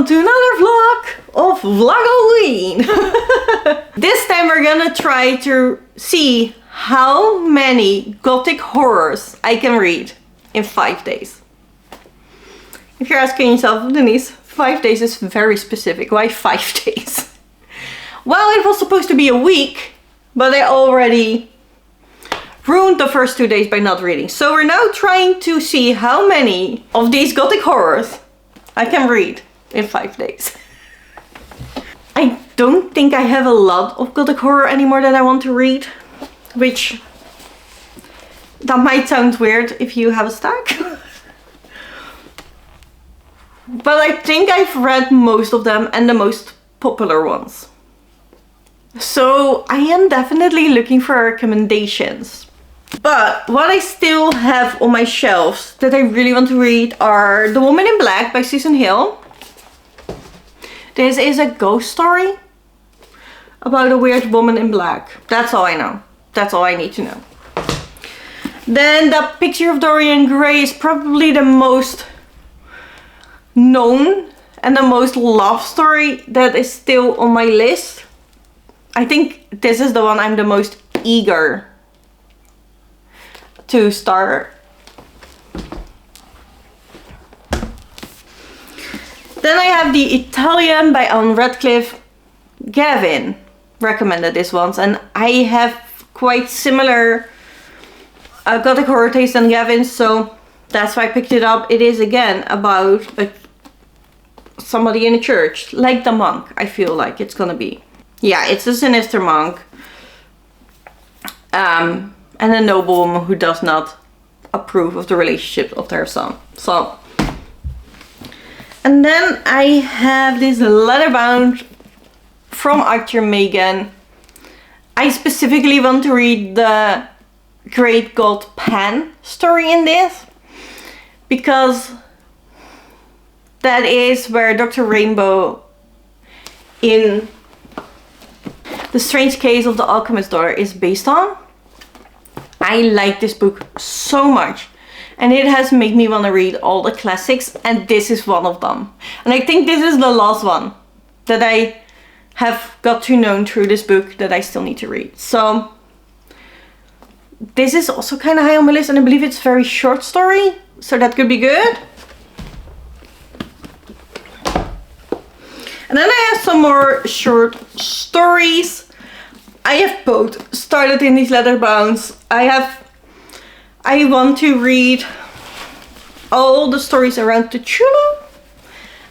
welcome to another vlog of Vlogoween. This time we're gonna try to see how many Gothic horrors I can read in 5 days. If you're asking yourself, Denise, 5 days is very specific. Why 5 days? Well, it was supposed to be a week, but I already ruined the first 2 days by not reading. So we're now trying to see how many of these Gothic horrors I can read in 5 days. I don't think I have a lot of Gothic horror anymore that I want to read, which that might sound weird if you have a stack. But I think I've read most of them and the most popular ones. So I am definitely looking for recommendations. But what I still have on my shelves that I really want to read are The Woman in Black by Susan Hill. This is a ghost story about a weird woman in black. That's all I know. That's all I need to know. Then the Picture of Dorian Gray is probably the most known and the most loved story that is still on my list. I think this is the one I'm the most eager to start. Then I have The Italian by Ann Radcliffe. Gavin recommended this once, and I have quite similar Gothic horror taste than Gavin, so that's why I picked it up. It is again about somebody in a church, like the monk. I feel like it's gonna be. Yeah, it's a sinister monk. And a noblewoman who does not approve of the relationship of their son. So, and then I have this letterbound from Arthur Machen. I specifically want to read the Great God Pan story in this, because that is where Dr. Rainbow in The Strange Case of the Alchemist's Daughter is based on. I like this book so much, and it has made me want to read all the classics, and this is one of them. And I think this is the last one that I have got to know through this book that I still need to read. So this is also kind of high on my list, and I believe it's a very short story, so that could be good. And then I have some more short stories. I have both started in these letterbounds. I want to read all the stories around Cthulhu,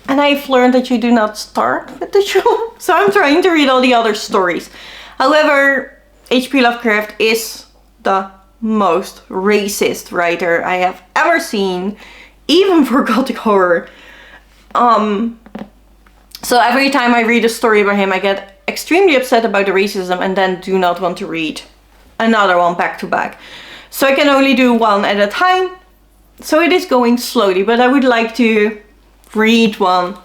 and I've learned that you do not start with Cthulhu, so I'm trying to read all the other stories. However, H.P. Lovecraft is the most racist writer I have ever seen, even for Gothic horror. So every time I read a story about him, I get extremely upset about the racism and then do not want to read another one back to back. So I can only do one at a time. So it is going slowly, but I would like to read one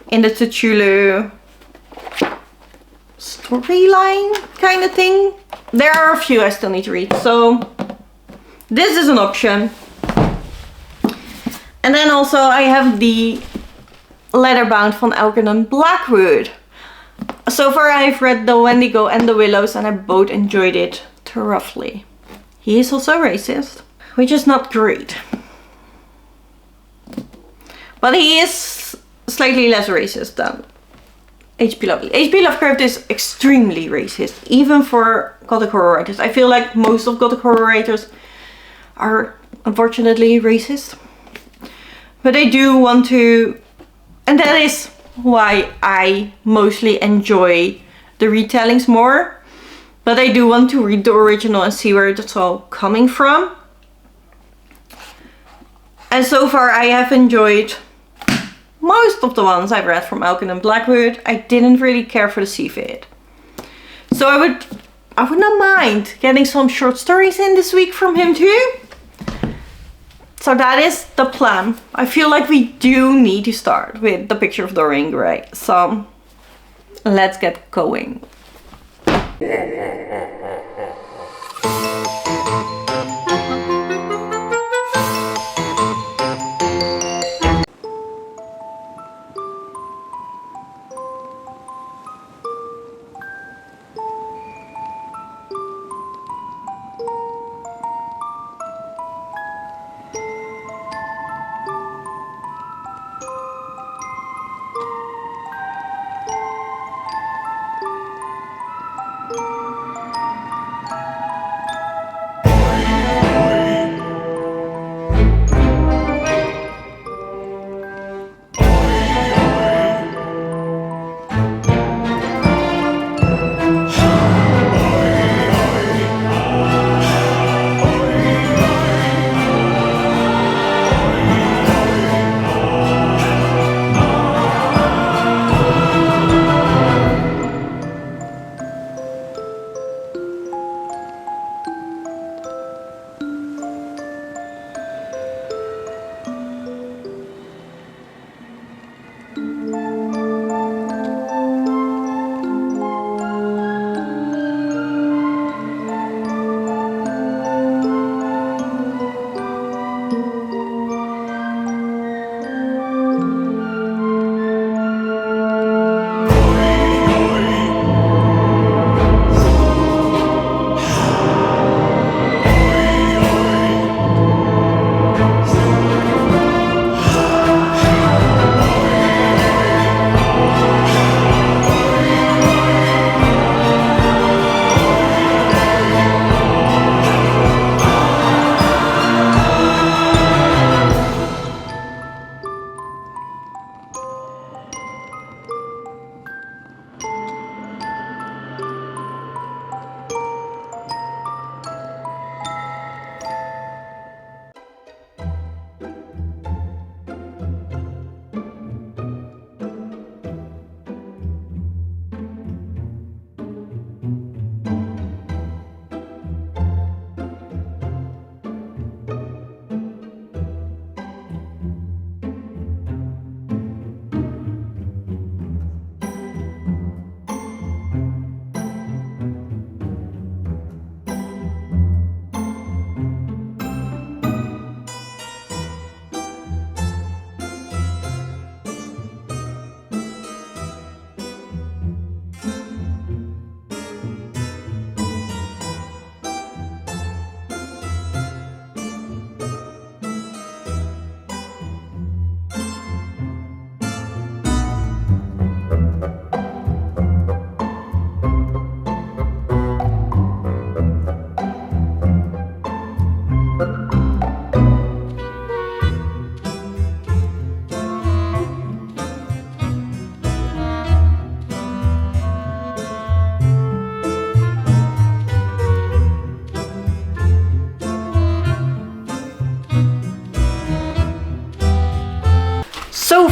in the Cthulhu storyline kind of thing. There are a few I still need to read, so this is an option. And then also I have the letterbound from Algernon Blackwood. So far I've read the Wendigo and the Willows, and I both enjoyed it thoroughly. He is also racist, which is not great. But he is slightly less racist than H.P. Lovecraft. H.P. Lovecraft is extremely racist, even for Gothic horror writers. I feel like most of Gothic horror writers are unfortunately racist. But I do want to, and that is why I mostly enjoy the retellings more. But I do want to read the original and see where it's all coming from. And so far I have enjoyed most of the ones I've read from Algernon Blackwood. I didn't really care for the Seafade. So I would not mind getting some short stories in this week from him too. So that is the plan. I feel like we do need to start with The Picture of Dorian Gray. So let's get going.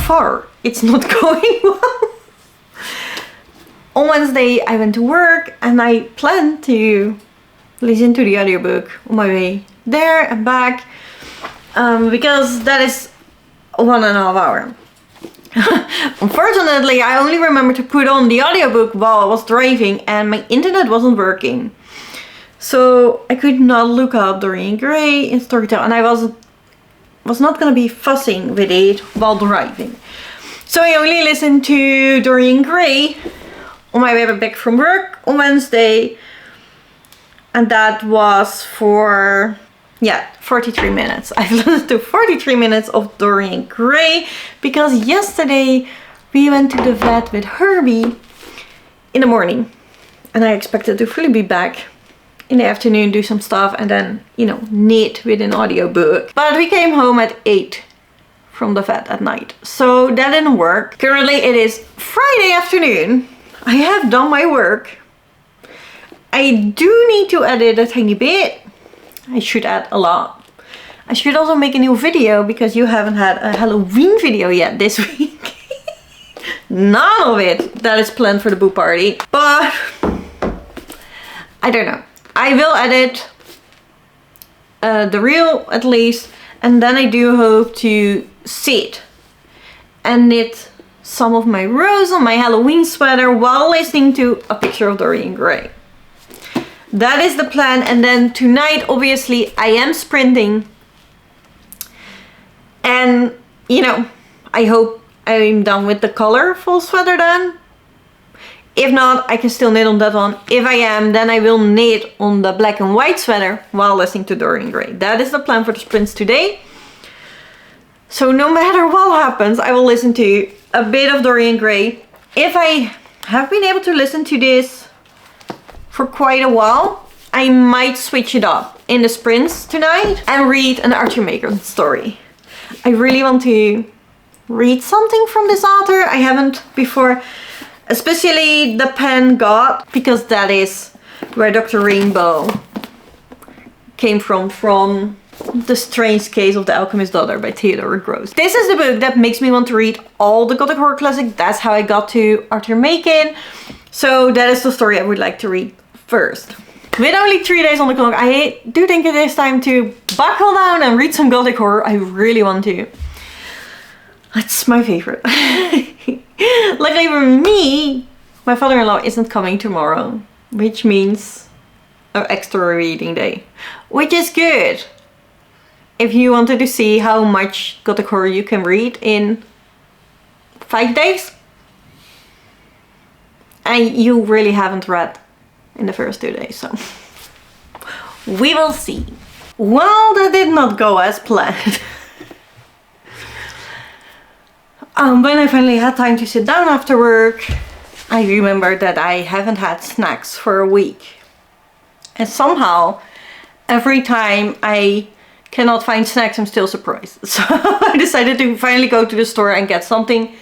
far it's not going well. On Wednesday I went to work and I planned to listen to the audiobook on my way there and back, because that is 1.5 hours. Unfortunately, I only remembered to put on the audiobook while I was driving and my internet wasn't working. So I could not look up Dorian Gray in Storytel, and I was not gonna be fussing with it while driving. So I only listened to Dorian Gray on my way back from work on Wednesday. And that was for 43 minutes. I've listened to 43 minutes of Dorian Gray because yesterday we went to the vet with Herbie in the morning. And I expected to fully be back in the afternoon, do some stuff, and then, knit with an audiobook. But we came home at 8 from the vet at night. So that didn't work. Currently it is Friday afternoon. I have done my work. I do need to edit a tiny bit. I should add a lot. I should also make a new video because you haven't had a Halloween video yet this week. None of it that is planned for the book party. But I don't know. I will edit the reel at least, and then I do hope to sit and knit some of my rows on my Halloween sweater while listening to A Picture of Dorian Gray. That is the plan, and then tonight obviously I am sprinting, and I hope I'm done with the colorful sweater then. If not, I can still knit on that one. If I am, then I will knit on the black and white sweater while listening to Dorian Gray. That is the plan for the sprints today. So no matter what happens, I will listen to a bit of Dorian Gray. If I have been able to listen to this for quite a while, I might switch it up in the sprints tonight and read an Arthur Machen story. I really want to read something from this author. I haven't before. Especially the pen God, because that is where Dr. Rainbow came from The Strange Case of the Alchemist's Daughter by Theodore Gross. This is the book that makes me want to read all the Gothic horror classics. That's how I got to Arthur Machen. So that is the story I would like to read first. With only 3 days on the clock, I do think it is time to buckle down and read some Gothic horror. I really want to. That's my favorite. Luckily for me, my father-in-law isn't coming tomorrow, which means an extra reading day, which is good. If you wanted to see how much Gothic horror you can read in 5 days, and you really haven't read in the first 2 days, so we will see. Well, that did not go as planned. When I finally had time to sit down after work, I remembered that I haven't had snacks for a week. And somehow, every time I cannot find snacks, I'm still surprised. So I decided to finally go to the store and get something.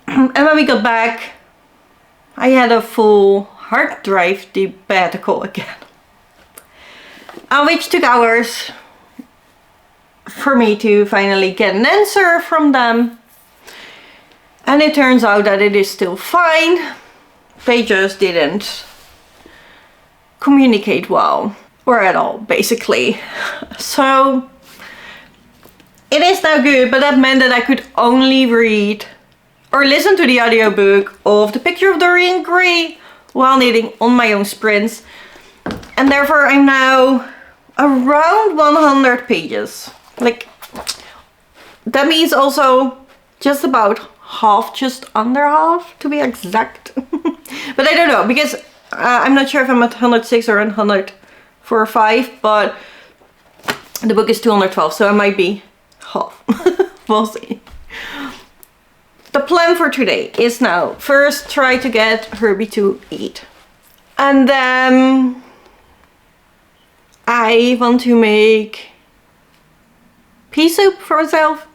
And when we got back, I had a full hard drive debacle again. Which took hours for me to finally get an answer from them. And it turns out that it is still fine. They just didn't communicate well, or at all, basically. So it is now good, but that meant that I could only read or listen to the audiobook of The Picture of Dorian Gray while knitting on my own sprints. And therefore I'm now around 100 pages. Like, that means also just about half, just under half to be exact. But I don't know, because I'm not sure if I'm at 106 or 104 or 5, but the book is 212, so I might be half. We'll see. The plan for today is now first try to get Herbie to eat, and then I want to make pea soup for myself,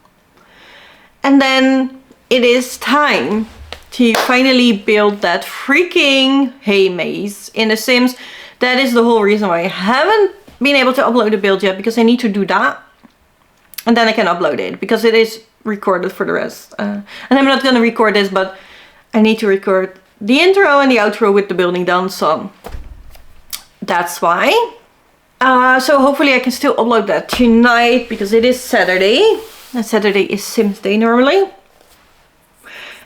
and then it is time to finally build that freaking hay maze in The Sims. That is the whole reason why I haven't been able to upload the build yet, because I need to do that and then I can upload it, because it is recorded for the rest. And I'm not gonna record this, but I need to record the intro and the outro with the building done, so that's why. So hopefully I can still upload that tonight, because it is Saturday. And Saturday is Sims Day normally.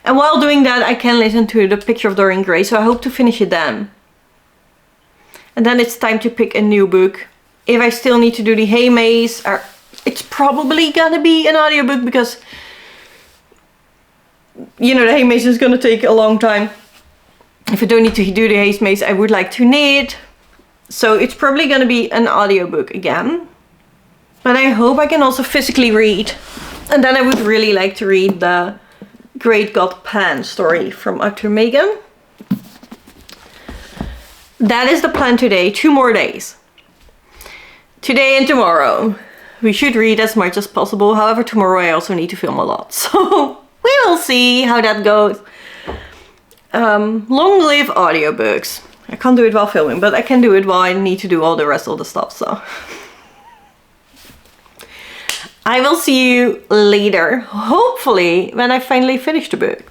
And while doing that, I can listen to the Picture of Dorian Gray, so I hope to finish it then. And then it's time to pick a new book. If I still need to do the Hay Maze, it's probably gonna be an audiobook, because you know the Hay Maze is gonna take a long time. If I don't need to do the Hay Maze, I would like to knit. So it's probably gonna be an audiobook again. But I hope I can also physically read. And then I would really like to read the Great God Pan story from Author Machen. That is the plan today, 2 more days. Today and tomorrow. We should read as much as possible. However, tomorrow I also need to film a lot. So we will see how that goes. Long live audiobooks. I can't do it while filming, but I can do it while I need to do all the rest of the stuff, so. I will see you later, hopefully, when I finally finish the book.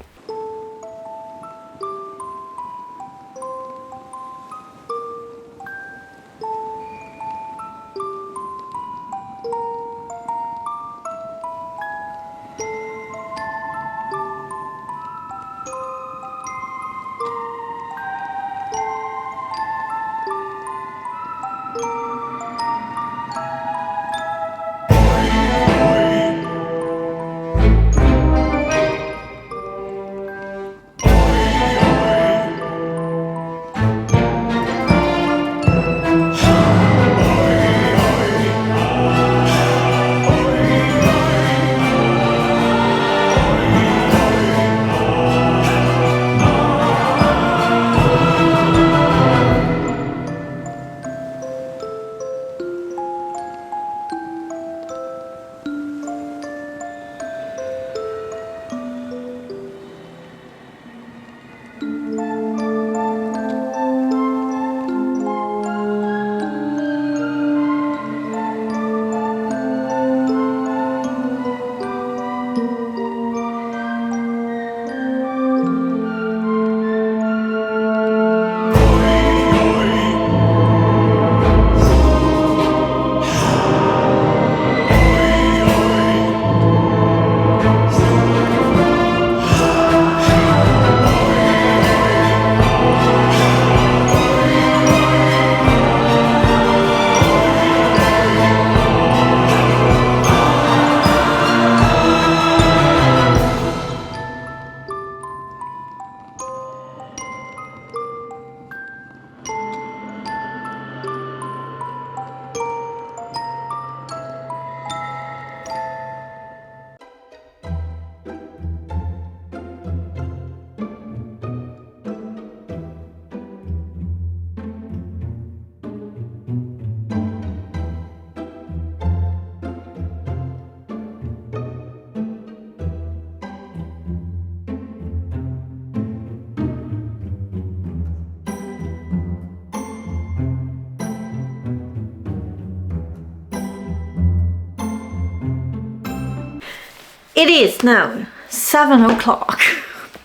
It is now 7 o'clock.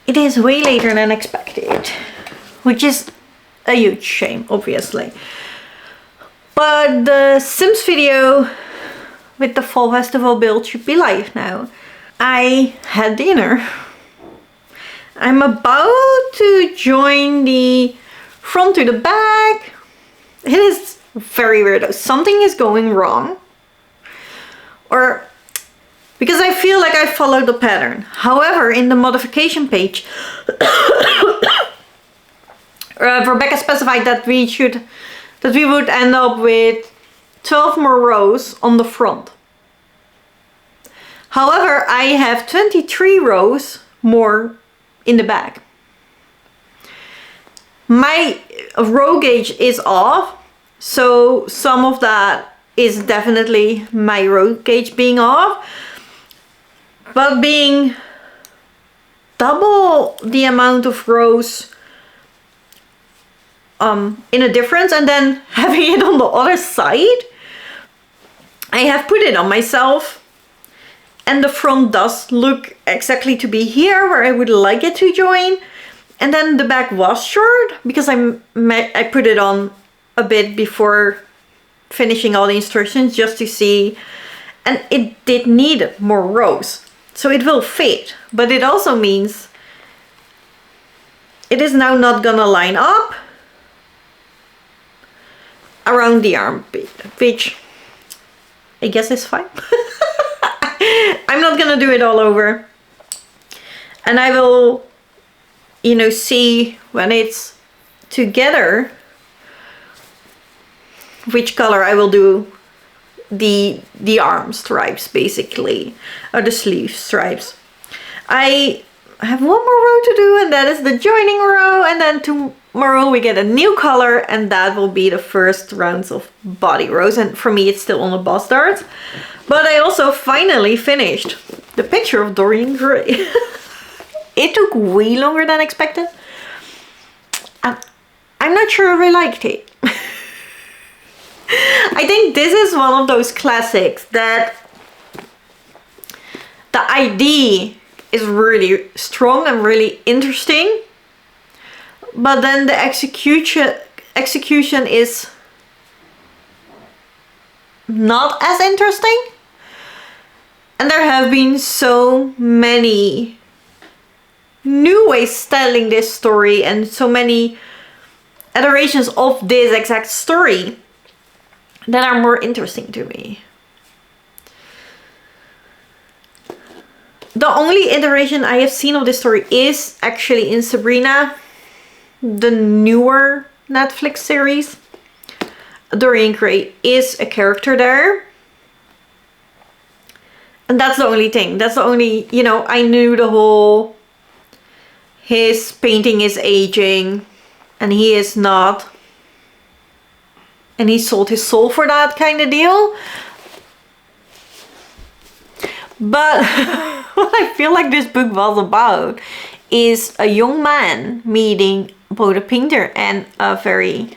It is way later than expected, which is a huge shame, obviously. But the Sims video with the fall festival build should be live now. I had dinner. I'm about to join the front to the back. It is very weird. Something is going wrong. Or because I feel like I followed the pattern. However, in the modification page, Rebecca specified that we would end up with 12 more rows on the front. However, I have 23 rows more in the back. My row gauge is off, so some of that is definitely my row gauge being off. But being double the amount of rows in a difference, and then having it on the other side, I have put it on myself, And the front does look exactly to be here where I would like it to join. And then the back was short because I put it on a bit before finishing all the instructions just to see. And it did need more rows. So it will fit. But it also means it is now not gonna line up around the armpit, which I guess is fine. I'm not gonna do it all over. And I will, you know, see when it's together which color I will do the arm stripes, basically, or the sleeve stripes. I have one more row to do, and that is the joining row, and then tomorrow we get a new color, and that will be the first rounds of body rows. And for me it's still on the boss darts, but I also finally finished the Picture of Dorian Gray. It took way longer than expected, and I'm not sure if I liked it. I think this is one of those classics that the idea is really strong and really interesting, but then the execution is not as interesting. And there have been so many new ways telling this story and so many iterations of this exact story that are more interesting to me. The only iteration I have seen of this story is actually in Sabrina, the newer Netflix series. Dorian Gray is a character there. And that's the only thing. That's the only, you know, I knew the whole, his painting is aging and he is not. And he sold his soul for that kind of deal. But what I feel like this book was about is a young man meeting both a painter and a very...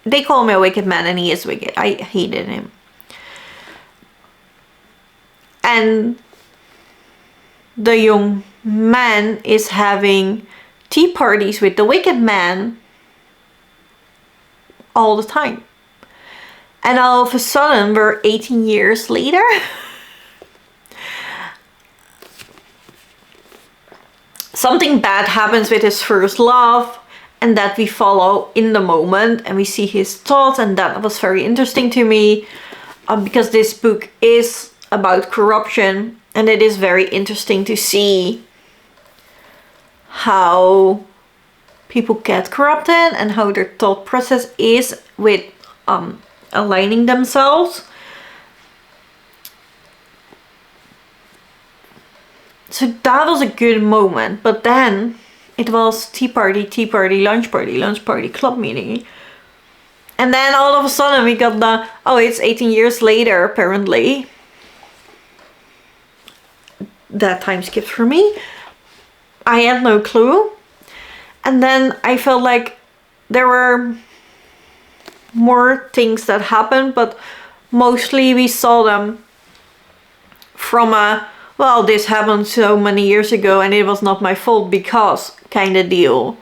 They call him a wicked man, and he is wicked. I hated him. And the young man is having tea parties with the wicked man all the time. And all of a sudden, we're 18 years later. Something bad happens with his first love, and that we follow in the moment, and we see his thoughts, and that was very interesting to me, because this book is about corruption, and it is very interesting to see how people get corrupted and how their thought process is with aligning themselves. So that was a good moment, but then it was tea party, lunch party, club meeting. And then all of a sudden we got the, oh, it's 18 years later, apparently. That time skipped for me. I had no clue. And then I felt like there were more things that happened, but mostly we saw them from a, well, this happened so many years ago and it was not my fault because kind of deal.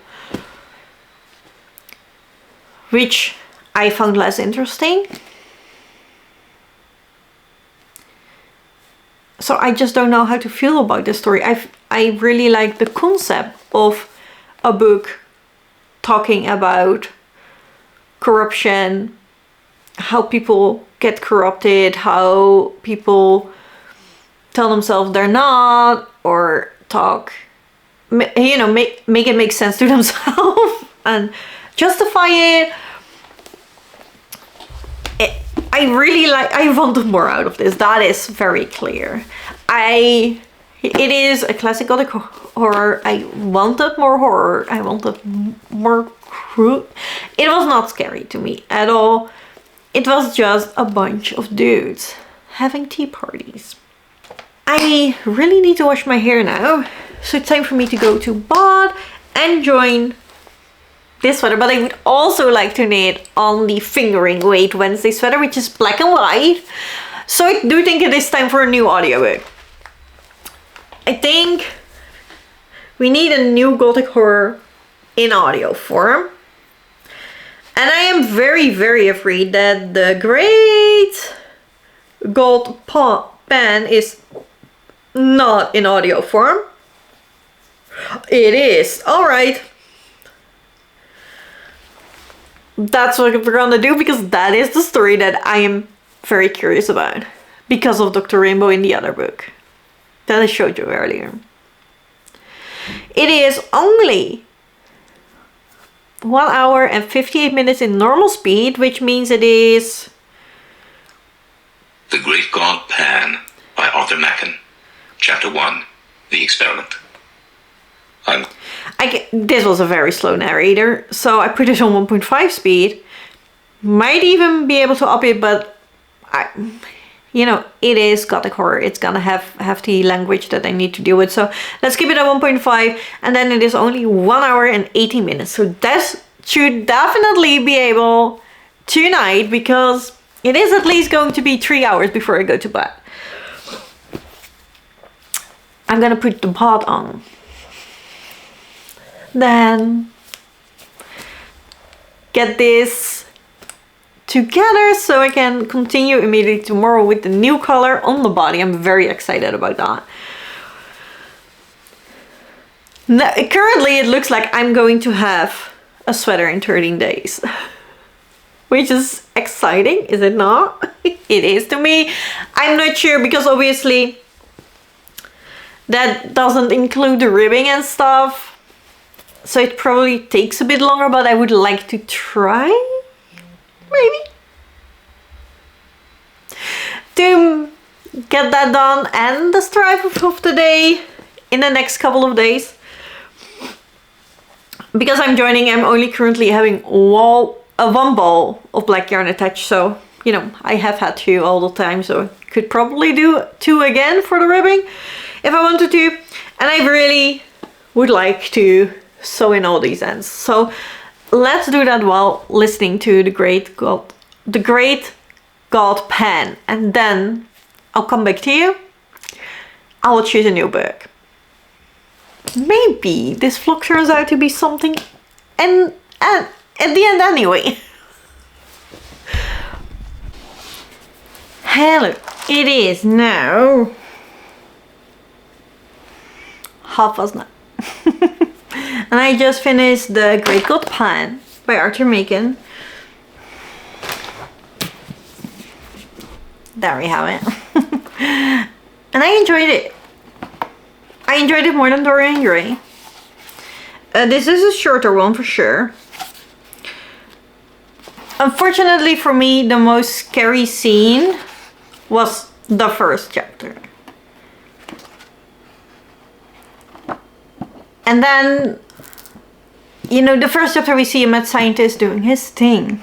Which I found less interesting. So I just don't know how to feel about this story. I really like the concept of a book talking about corruption, how people get corrupted, how people tell themselves they're not, or talk, you know, make it make sense to themselves and justify it. I really like, I wanted more out of this. That is very clear. It is a classic Gothic horror. I wanted more horror. I wanted more crude. It was not scary to me at all. It was just a bunch of dudes having tea parties. I really need to wash my hair now. So it's time for me to go to bed and join this sweater. But I would also like to knit on the Fingering Weight Wednesday sweater, which is black and white. So I do think it is time for a new audiobook. I think we need a new Gothic horror in audio form. And I am very, very afraid that the great gold pen is not in audio form. It is. Alright. That's what we're gonna do, because that is the story that I am very curious about. Because of Dr. Rainbow in the other book that I showed you earlier. It is only 1 hour and 58 minutes in normal speed, which means it is... The Great God Pan by Arthur Machen. Chapter 1. The Experiment. This was a very slow narrator, so I put it on 1.5 speed. Might even be able to up it, but it is Gothic horror. It's gonna have the language that I need to deal with. So let's keep it at 1.5, and then it is only 1 hour and 18 minutes. So that should definitely be able tonight, because it is at least going to be 3 hours before I go to bed. I'm gonna put the pod on. Then get this together so I can continue immediately tomorrow with the new color on the body. I'm very excited about that. Now, currently it looks like I'm going to have a sweater in 13 days. Which is exciting, is it not? It is to me. I'm not sure, because obviously that doesn't include the ribbing and stuff. So it probably takes a bit longer, but I would like to try, maybe, to get that done and the stripe of the day in the next couple of days. Because I'm only currently having one ball of black yarn attached, so I have had 2 all the time, so I could probably do 2 again for the ribbing if I wanted to. And I really would like to sew in all these ends. So let's do that while listening to the Great God Pen, and then I'll come back to you. I will choose a new book. Maybe this vlog turns out to be something, and at the end anyway. Hello, it is now 9:30. And I just finished The Great God Pen by Arthur Machen. There we have it. And I enjoyed it. I enjoyed it more than Dorian Gray. This is a shorter one for sure. Unfortunately for me, the most scary scene was the first chapter. And then, the first chapter we see a mad scientist doing his thing.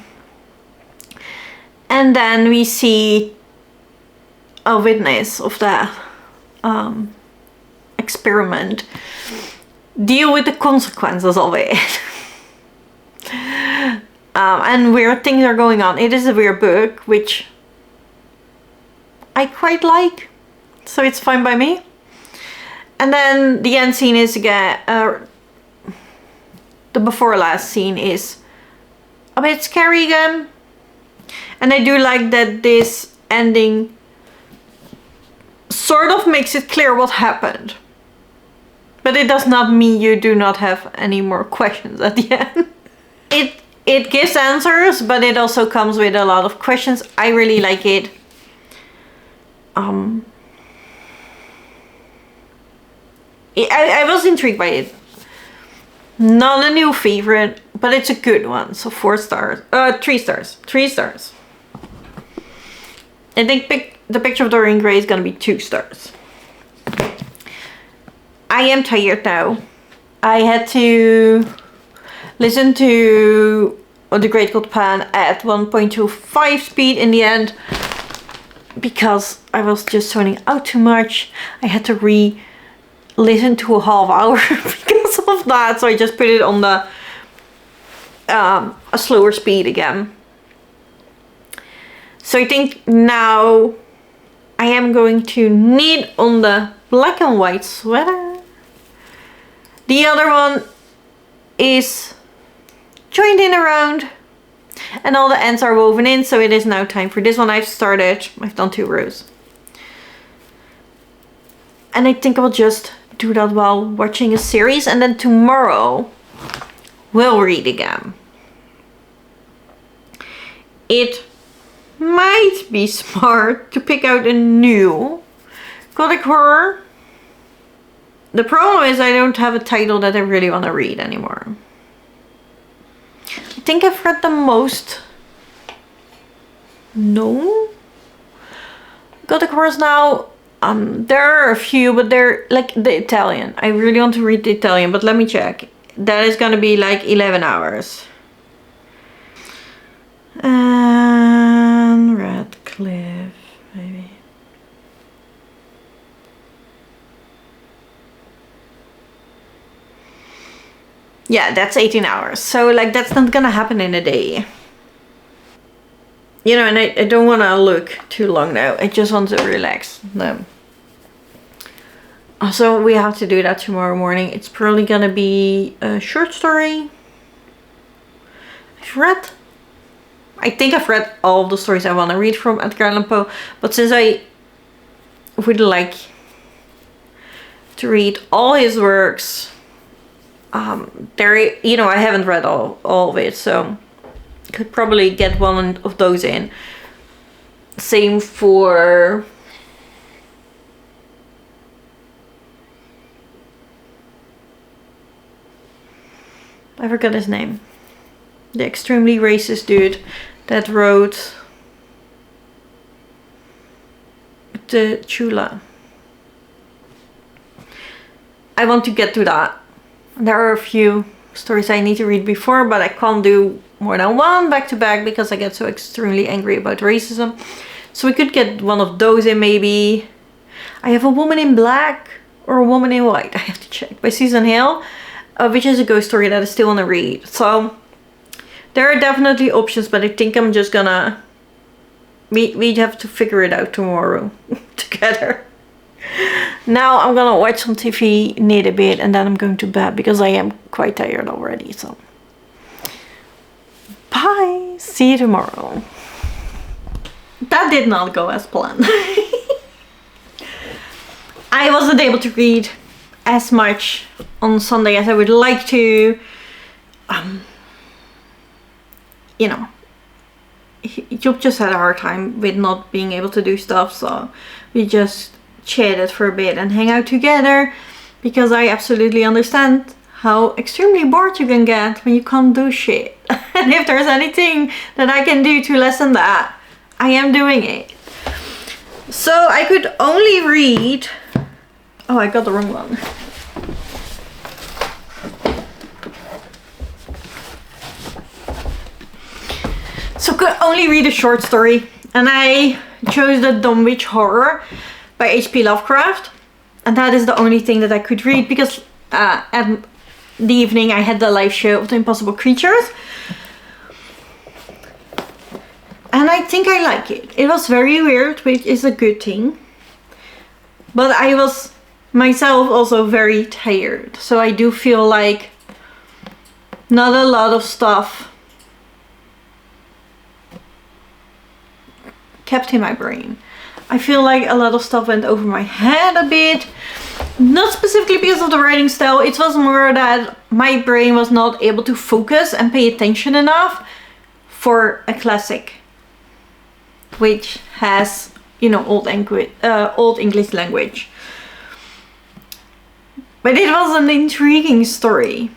And then we see a witness of that experiment deal with the consequences of it. And weird things are going on. It is a weird book, which I quite like. So it's fine by me. And then the end scene is again, the before last scene is a bit scary again. And I do like that this ending sort of makes it clear what happened. But it does not mean you do not have any more questions at the end. It gives answers, but it also comes with a lot of questions. I really like it. I was intrigued by it. Not a new favorite, but it's a good one. So 4 stars. 3 stars. 3 stars. I think the Picture of Dorian Gray is gonna be 2 stars. I am tired now. I had to listen to The Great God Pen at 1.25 speed in the end, because I was just zoning out too much. I had to listen to a half hour because of that, so I just put it on the a slower speed again. So I think now I am going to knit on the black and white sweater. The other one is joined in around and all the ends are woven in, so it is now time for this one. I've done 2 rows. And I think I'll just do that while watching a series, and then tomorrow we'll read again. It might be smart to pick out a new Gothic horror. The problem is I don't have a title that I really want to read anymore. I think I've read the most known Gothic horrors now. There are a few, but they're like the Italian. I really want to read the Italian, but let me check. That is gonna be like 11 hours. Ann Radcliffe, maybe. Yeah, that's 18 hours. So like that's not gonna happen in a day. You know, and I don't want to look too long now. I just want to relax. No. So we have to do that tomorrow morning. It's probably gonna be a short story. I think I've read all of the stories I want to read from Edgar Allan Poe. But since I would like to read all his works, I haven't read all of it, so could probably get one of those in. Same for I forgot his name. The extremely racist dude that wrote the Chula. I want to get to that. There are a few stories I need to read before, but I can't do more than one back to back because I get so extremely angry about racism. So we could get one of those in maybe. I have A Woman in Black or A Woman in White. I have to check. By Susan Hale, which is a ghost story that I still want to read. So there are definitely options, but I think I'm just gonna. We'd have to figure it out tomorrow together. Now I'm gonna watch some TV, knit a bit, and then I'm going to bed because I am quite tired already. So bye. See you tomorrow. That did not go as planned. I wasn't able to read as much on Sunday as I would like to. Job just had a hard time with not being able to do stuff, so we just chatted for a bit and hang out together because I absolutely understand how extremely bored you can get when you can't do shit. And if there's anything that I can do to lessen that, I am doing it. So I could only read. Oh, I got the wrong one. So I could only read a short story, and I chose the Dunwich Horror by H.P. Lovecraft, and that is the only thing that I could read because at the evening I had the live show of the Impossible Creatures, and I think I like it. It was very weird, which is a good thing, but I was myself also very tired, so I do feel like not a lot of stuff kept in my brain. I feel like a lot of stuff went over my head a bit. Not specifically because of the writing style, it was more that my brain was not able to focus and pay attention enough for a classic, which has, old English language. But it was an intriguing story.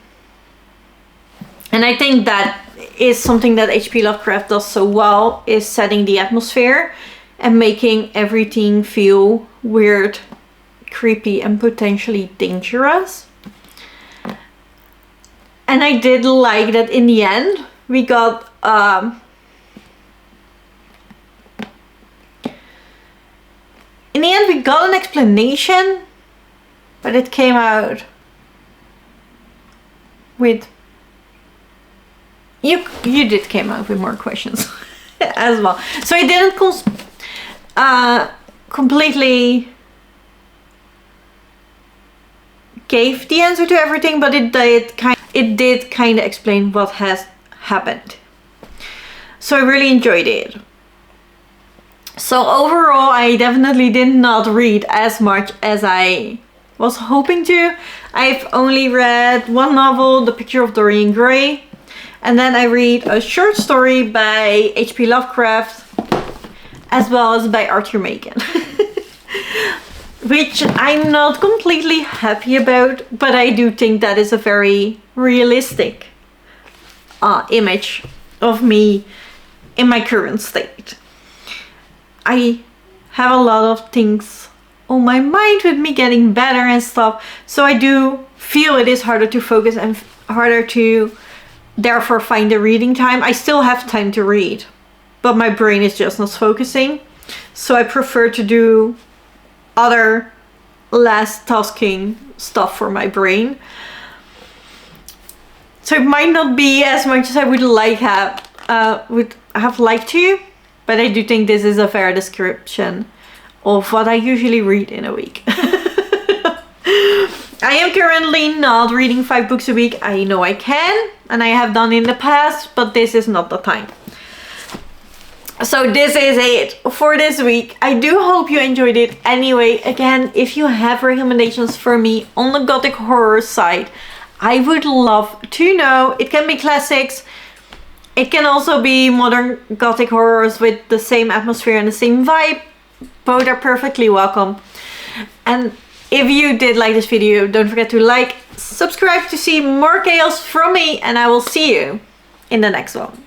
And I think that is something that H.P. Lovecraft does so well, is setting the atmosphere and making everything feel weird, creepy, and potentially dangerous. And I did like that in the end we got an explanation, but it came out with you did came out with more questions as well. So it didn't completely gave the answer to everything, but it did kind of explain what has happened. So I really enjoyed it. So overall, I definitely did not read as much as I was hoping to. I've only read one novel, The Picture of Dorian Gray, and then I read a short story by H.P. Lovecraft, as well as by Arthur Machen. Which I'm not completely happy about, but I do think that is a very realistic image of me in my current state. I have a lot of things on my mind with me getting better and stuff, so I do feel it is harder to focus and harder to therefore find the reading time. I still have time to read, but my brain is just not focusing, so I prefer to do other less tasking stuff for my brain. So it might not be as much as I would have liked to, but I do think this is a fair description of what I usually read in a week. I am currently not reading 5 books a week. I know I can, and I have done in the past, but this is not the time. So this is it for this week. I do hope you enjoyed it anyway. Again, if you have recommendations for me on the Gothic horror side, I would love to know. It can be classics. It can also be modern Gothic horrors with the same atmosphere and the same vibe. Both are perfectly welcome. And if you did like this video, don't forget to like, subscribe to see more chaos from me, and I will see you in the next one.